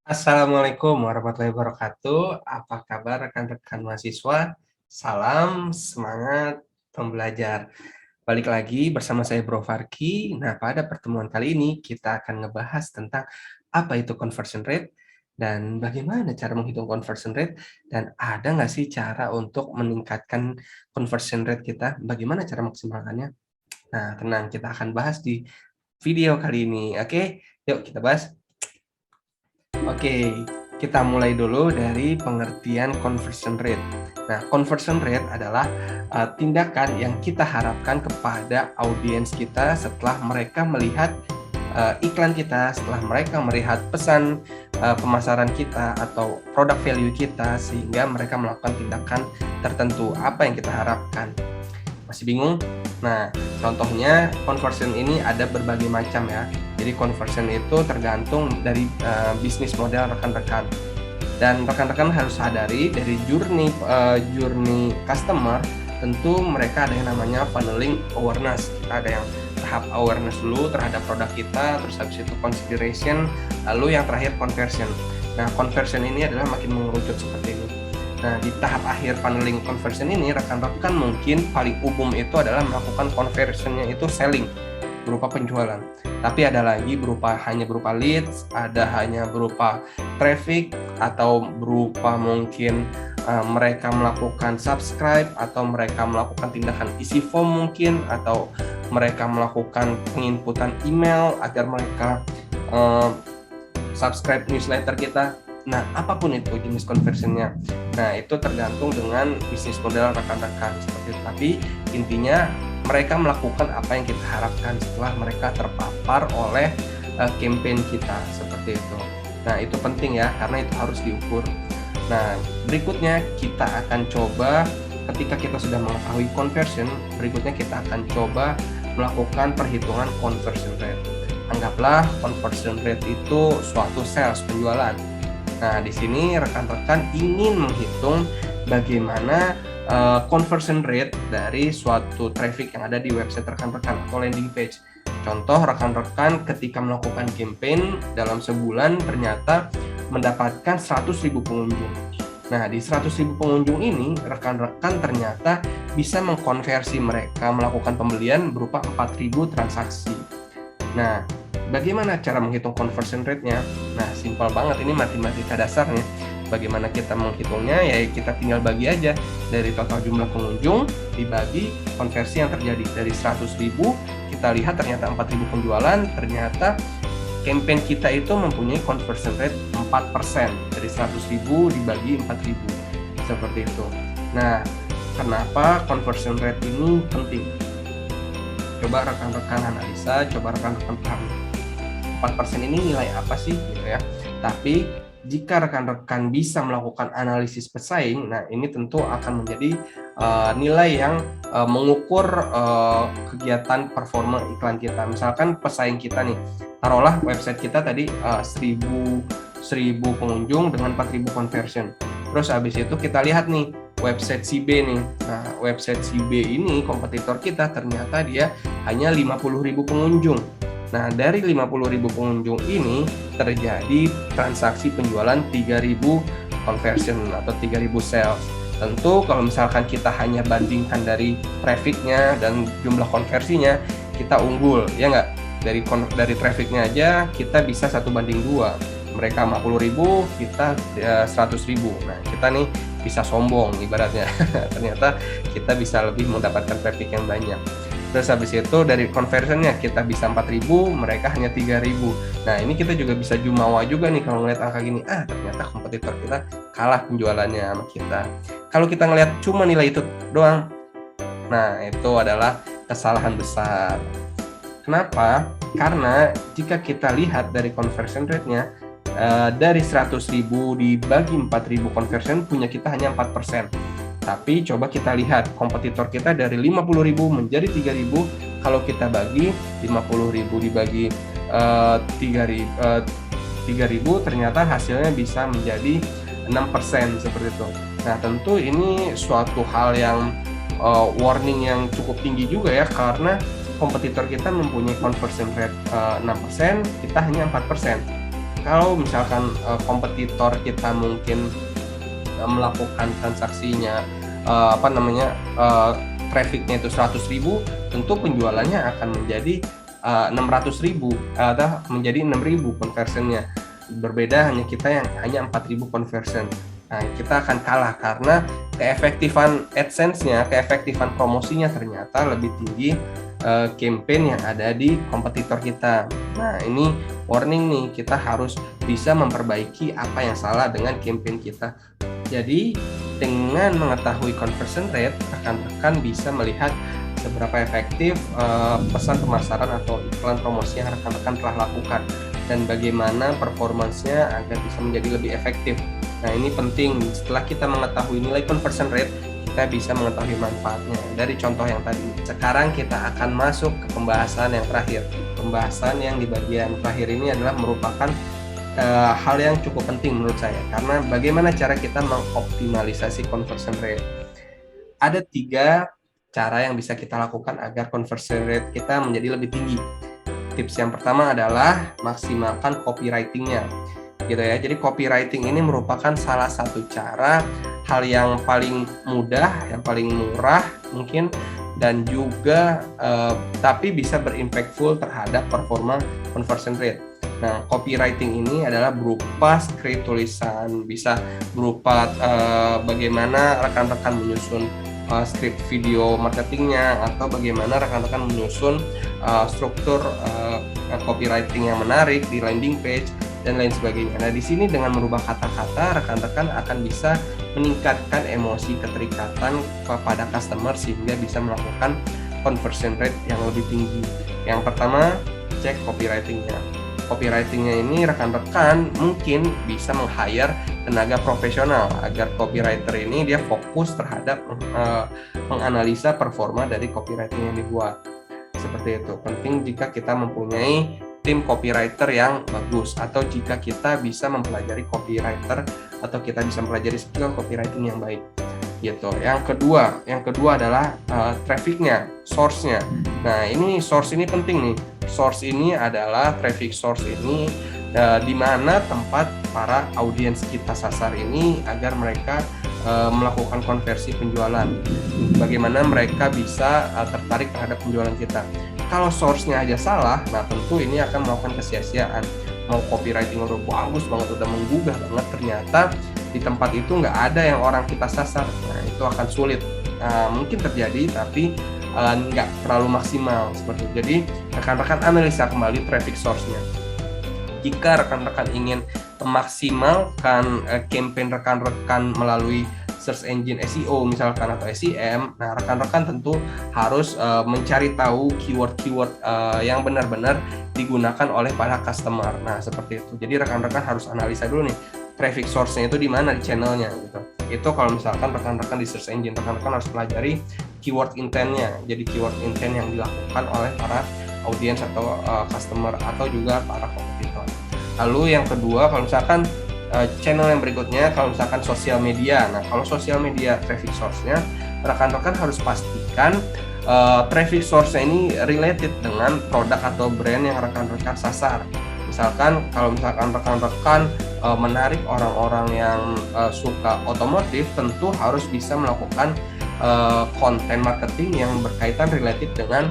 Assalamualaikum warahmatullahi wabarakatuh. Apa kabar rekan-rekan mahasiswa? Salam semangat pembelajar. Balik lagi bersama saya Bro Farki. Nah, pada pertemuan kali ini kita akan ngebahas tentang apa itu conversion rate dan bagaimana cara menghitung conversion rate dan ada nggak sih cara untuk meningkatkan conversion rate kita? Bagaimana cara maksimalkannya? Nah, tenang, kita akan bahas di video kali ini. Oke, yuk kita bahas. Oke, kita mulai dulu dari pengertian conversion rate. Nah, conversion rate adalah tindakan yang kita harapkan kepada audiens kita setelah mereka melihat iklan kita, setelah mereka melihat pesan pemasaran kita atau produk value kita, sehingga mereka melakukan tindakan tertentu. Apa yang kita harapkan? Masih bingung? Nah, contohnya conversion ini ada berbagai macam ya. Jadi conversion itu tergantung dari bisnis model rekan-rekan. Dan rekan-rekan harus sadari dari journey customer, tentu mereka ada yang namanya funneling awareness. Kita ada yang tahap awareness dulu terhadap produk kita, terus habis itu consideration, lalu yang terakhir conversion. Nah, conversion ini adalah makin mengerucut seperti ini. Nah, di tahap akhir funneling conversion ini, rekan-rekan mungkin paling umum itu adalah melakukan conversionnya itu selling, berupa penjualan. Tapi ada lagi hanya berupa leads, ada hanya berupa traffic, atau berupa mungkin mereka melakukan subscribe, atau mereka melakukan tindakan isi form mungkin, atau mereka melakukan penginputan email agar mereka subscribe newsletter kita. Nah, apapun itu jenis conversionnya. Nah, itu tergantung dengan bisnis model rekan-rekan seperti itu. Tapi intinya mereka melakukan apa yang kita harapkan setelah mereka terpapar oleh campaign kita seperti itu. Nah, itu penting ya, karena itu harus diukur. Nah, berikutnya kita akan coba ketika kita sudah mengetahui conversion, berikutnya kita akan coba melakukan perhitungan conversion rate. Anggaplah conversion rate itu suatu sales penjualan. Nah, di sini rekan-rekan ingin menghitung bagaimana conversion rate dari suatu traffic yang ada di website rekan-rekan atau landing page. Contoh, rekan-rekan ketika melakukan campaign dalam sebulan ternyata mendapatkan 100.000 pengunjung. Nah, di 100.000 pengunjung ini, rekan-rekan ternyata bisa mengkonversi mereka melakukan pembelian berupa 4.000 transaksi. Nah, bagaimana cara menghitung conversion rate-nya? Nah, simpel banget, ini matematika dasarnya. Bagaimana kita menghitungnya? Ya kita tinggal bagi aja dari total jumlah pengunjung dibagi konversi yang terjadi. Dari 100.000 kita lihat ternyata 4.000 penjualan, ternyata campaign kita itu mempunyai conversion rate 4%. Dari 100.000 dibagi 4.000. Seperti itu. Nah, kenapa conversion rate ini penting? Coba rekan-rekan analisa, coba rekan-rekan paham 4% ini nilai apa sih gitu ya. Tapi jika rekan-rekan bisa melakukan analisis pesaing, nah ini tentu akan menjadi nilai yang mengukur kegiatan performa iklan kita. Misalkan pesaing kita nih, taruhlah website kita tadi 1000 pengunjung dengan 4.000 conversion. Terus habis itu kita lihat nih website si B nih. Nah, website si B ini kompetitor kita ternyata dia hanya 50.000 pengunjung. Nah, dari 50.000 pengunjung ini terjadi transaksi penjualan 3.000 conversion atau 3.000 sales. Tentu kalau misalkan kita hanya bandingkan dari trafficnya dan jumlah konversinya, kita unggul, ya nggak? Dari trafficnya aja kita bisa 1:2. Mereka 50.000, kita 100.000. Nah, kita nih bisa sombong ibaratnya. Ternyata kita bisa lebih mendapatkan traffic yang banyak. Terus habis itu dari conversionnya kita bisa 4.000, mereka hanya 3.000. Nah, ini kita juga bisa jumawa juga nih kalau ngeliat angka gini. Ternyata kompetitor kita kalah penjualannya sama kita. Kalau kita ngeliat cuma nilai itu doang, nah itu adalah kesalahan besar. Kenapa? Karena jika kita lihat dari conversion rate-nya, dari 100.000 dibagi 4.000 conversion, punya kita hanya 4%. Tapi coba kita lihat kompetitor kita dari 50.000 menjadi 3.000, kalau kita bagi 50.000 dibagi 3.000 ternyata hasilnya bisa menjadi 6% seperti itu. Nah, tentu ini suatu hal yang warning yang cukup tinggi juga ya, karena kompetitor kita mempunyai conversion rate 6%, kita hanya 4%. Kalau misalkan kompetitor kita mungkin melakukan transaksinya trafficnya itu 100.000, tentu penjualannya akan menjadi 600.000 atau menjadi 6.000 conversionnya. Berbeda hanya kita yang hanya 4.000 conversion. Nah, kita akan kalah karena keefektifan AdSense-nya, keefektifan promosinya ternyata lebih tinggi campaign yang ada di kompetitor kita. Nah, ini warning nih, kita harus bisa memperbaiki apa yang salah dengan campaign kita. Jadi, dengan mengetahui conversion rate, rekan-rekan bisa melihat seberapa efektif pesan pemasaran atau iklan promosi yang rekan-rekan telah lakukan dan bagaimana performansnya agar bisa menjadi lebih efektif. Nah, ini penting. Setelah kita mengetahui nilai conversion rate, kita bisa mengetahui manfaatnya dari contoh yang tadi. Sekarang kita akan masuk ke pembahasan yang terakhir. Pembahasan yang di bagian terakhir ini adalah merupakan hal yang cukup penting menurut saya, karena bagaimana cara kita mengoptimalisasi conversion rate. Ada 3 cara yang bisa kita lakukan agar conversion rate kita menjadi lebih tinggi. Tips yang pertama adalah maksimalkan copywriting-nya, gitu ya. Jadi copywriting ini merupakan salah satu cara, hal yang paling mudah, yang paling murah mungkin, dan juga tapi bisa berimpactful terhadap performa conversion rate. Nah, copywriting ini adalah berupa skrip tulisan, bisa berupa bagaimana rekan-rekan menyusun skrip video marketingnya, atau bagaimana rekan-rekan menyusun struktur copywriting yang menarik di landing page dan lain sebagainya. Nah, di sini dengan merubah kata-kata, rekan-rekan akan bisa meningkatkan emosi keterikatan kepada customer sehingga bisa melakukan conversion rate yang lebih tinggi. Yang pertama, cek copywriting-nya. Copywriting-nya ini rekan-rekan mungkin bisa meng-hire tenaga profesional agar copywriter ini dia fokus terhadap menganalisa performa dari copywriting yang dibuat. Seperti itu. Penting jika kita mempunyai tim copywriter yang bagus, atau jika kita bisa mempelajari copywriter atau kita bisa mempelajari skill copywriting yang baik. Gitu. Yang kedua adalah trafficnya, source-nya. Nah, ini source ini penting nih. Source ini adalah traffic source ini di mana tempat para audiens kita sasar ini agar mereka melakukan konversi penjualan. Bagaimana mereka bisa tertarik terhadap penjualan kita. Kalau source-nya aja salah, nah tentu ini akan melakukan kesia-siaan. Mau copywriting udah bagus banget, udah menggugah banget, ternyata di tempat itu nggak ada yang orang kita sasar. Nah, itu akan sulit. Mungkin terjadi, tapi nggak terlalu maksimal seperti itu. Jadi rekan-rekan analisa kembali traffic source-nya. Jika rekan-rekan ingin memaksimalkan campaign rekan-rekan melalui search engine SEO misalkan atau SEM, nah rekan-rekan tentu harus mencari tahu keyword-keyword yang benar-benar digunakan oleh para customer. Nah, seperti itu. Jadi rekan-rekan harus analisa dulu nih traffic source-nya itu di mana di channelnya gitu. Itu kalau misalkan rekan-rekan di search engine, rekan-rekan harus pelajari keyword intent-nya. Jadi keyword intent yang dilakukan oleh para audiens atau customer atau juga para kompetitor. Lalu yang kedua, kalau misalkan channel yang berikutnya, kalau misalkan sosial media. Nah, kalau sosial media traffic source-nya, rekan-rekan harus pastikan traffic source-nya ini related dengan produk atau brand yang rekan-rekan sasar. Misalkan kalau misalkan rekan-rekan menarik orang-orang yang suka otomotif, tentu harus bisa melakukan konten marketing yang berkaitan related dengan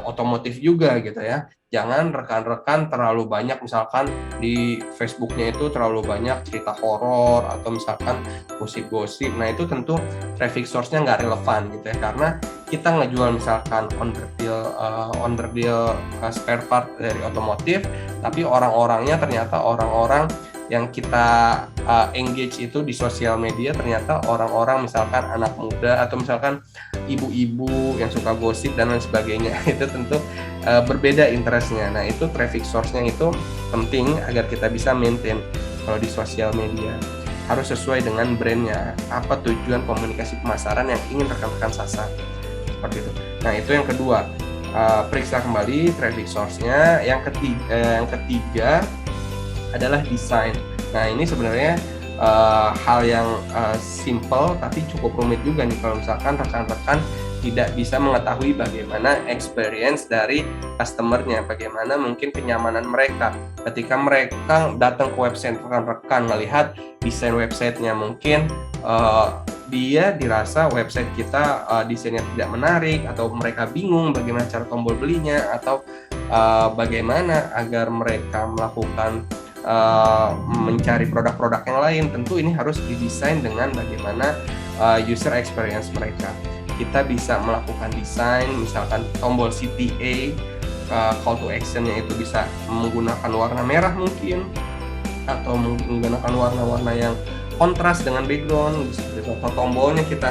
otomotif juga gitu ya. Jangan rekan-rekan terlalu banyak misalkan di Facebooknya itu terlalu banyak cerita horor atau misalkan gosip-gosip. Nah, itu tentu traffic source-nya nggak relevan gitu ya, karena kita ngejual misalkan on-the-deal spare part dari otomotif, tapi orang-orangnya ternyata orang-orang yang kita engage itu di sosial media ternyata orang-orang misalkan anak muda atau misalkan ibu-ibu yang suka gosip dan lain sebagainya. Itu tentu berbeda interestnya. Nah, itu traffic source-nya itu penting agar kita bisa maintain. Kalau di sosial media harus sesuai dengan brandnya, apa tujuan komunikasi pemasaran yang ingin rekan-rekan sasar, seperti itu. Nah, itu yang kedua, periksa kembali traffic source-nya. Yang ketiga adalah desain. Nah, ini sebenarnya hal yang simple tapi cukup rumit juga nih kalau misalkan rekan-rekan tidak bisa mengetahui bagaimana experience dari customer-nya, bagaimana mungkin kenyamanan mereka ketika mereka datang ke website. Rekan-rekan melihat desain websitenya, mungkin dia dirasa website kita desainnya tidak menarik, atau mereka bingung bagaimana cara tombol belinya, atau bagaimana agar mereka melakukan mencari produk-produk yang lain. Tentu ini harus didesain dengan bagaimana user experience mereka. Kita bisa melakukan desain, misalkan tombol CTA, call to action-nya itu bisa menggunakan warna merah mungkin, atau menggunakan warna-warna yang kontras dengan background, seperti itu. Atau tombolnya kita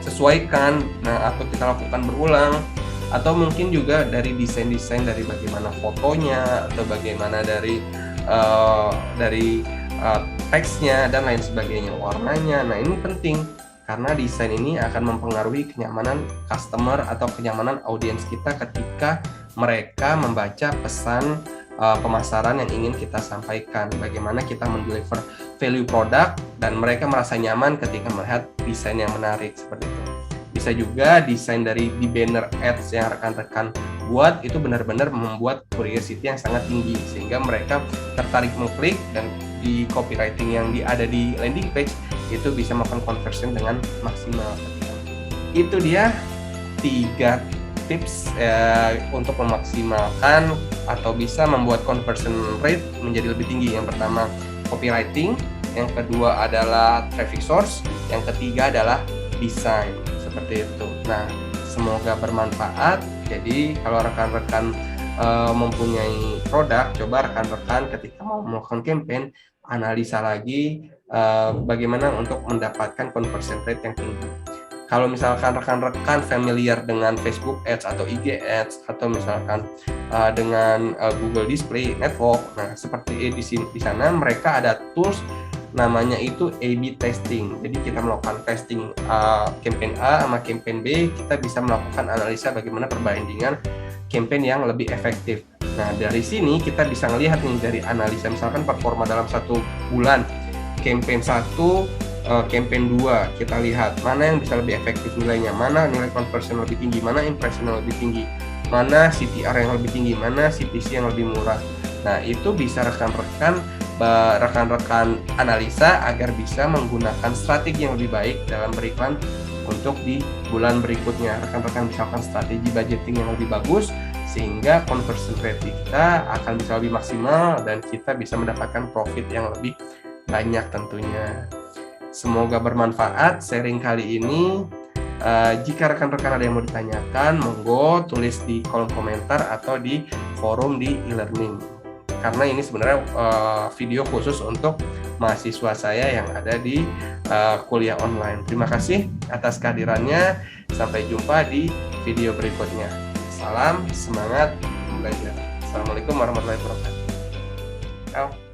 sesuaikan, atau kita lakukan berulang, atau mungkin juga dari desain-desain dari bagaimana fotonya, atau bagaimana dari teksnya dan lain sebagainya, warnanya. Nah, ini penting karena desain ini akan mempengaruhi kenyamanan customer atau kenyamanan audiens kita ketika mereka membaca pesan pemasaran yang ingin kita sampaikan. Bagaimana kita mendeliver value produk dan mereka merasa nyaman ketika melihat desain yang menarik, seperti itu. Bisa juga desain dari di banner ads yang rekan-rekan buat itu benar-benar membuat curiosity yang sangat tinggi, sehingga mereka tertarik mengklik, dan di copywriting yang ada di landing page itu bisa melakukan conversion dengan maksimal. Itu dia 3 tips untuk memaksimalkan atau bisa membuat conversion rate menjadi lebih tinggi. Yang pertama copywriting, yang kedua adalah traffic source, yang ketiga adalah desain, seperti itu. Nah, semoga bermanfaat. Jadi kalau rekan-rekan mempunyai produk, coba rekan-rekan ketika mau melakukan campaign, analisa lagi bagaimana untuk mendapatkan conversion rate yang tinggi. Kalau misalkan rekan-rekan familiar dengan Facebook Ads atau IG Ads, atau misalkan dengan Google Display Network, nah seperti di sana mereka ada tools namanya itu A/B testing. Jadi kita melakukan testing campaign A sama campaign B, kita bisa melakukan analisa bagaimana perbandingan campaign yang lebih efektif. Nah, dari sini kita bisa melihat nih dari analisa misalkan performa dalam 1 bulan, campaign 1, campaign 2, kita lihat mana yang bisa lebih efektif nilainya, mana nilai conversion lebih tinggi, mana impression yang lebih tinggi, mana CTR yang lebih tinggi, mana CPC yang lebih murah. Nah, itu bisa rekan-rekan analisa agar bisa menggunakan strategi yang lebih baik dalam beriklan untuk di bulan berikutnya. Rekan-rekan misalkan strategi budgeting yang lebih bagus, sehingga conversion rate kita akan bisa lebih maksimal dan kita bisa mendapatkan profit yang lebih banyak tentunya. Semoga bermanfaat sharing kali ini. Jika rekan-rekan ada yang mau ditanyakan, monggo tulis di kolom komentar atau di forum di e-learning. Karena ini sebenarnya video khusus untuk mahasiswa saya yang ada di kuliah online. Terima kasih atas kehadirannya. Sampai jumpa di video berikutnya. Salam semangat belajar. Assalamualaikum warahmatullahi wabarakatuh. Ciao.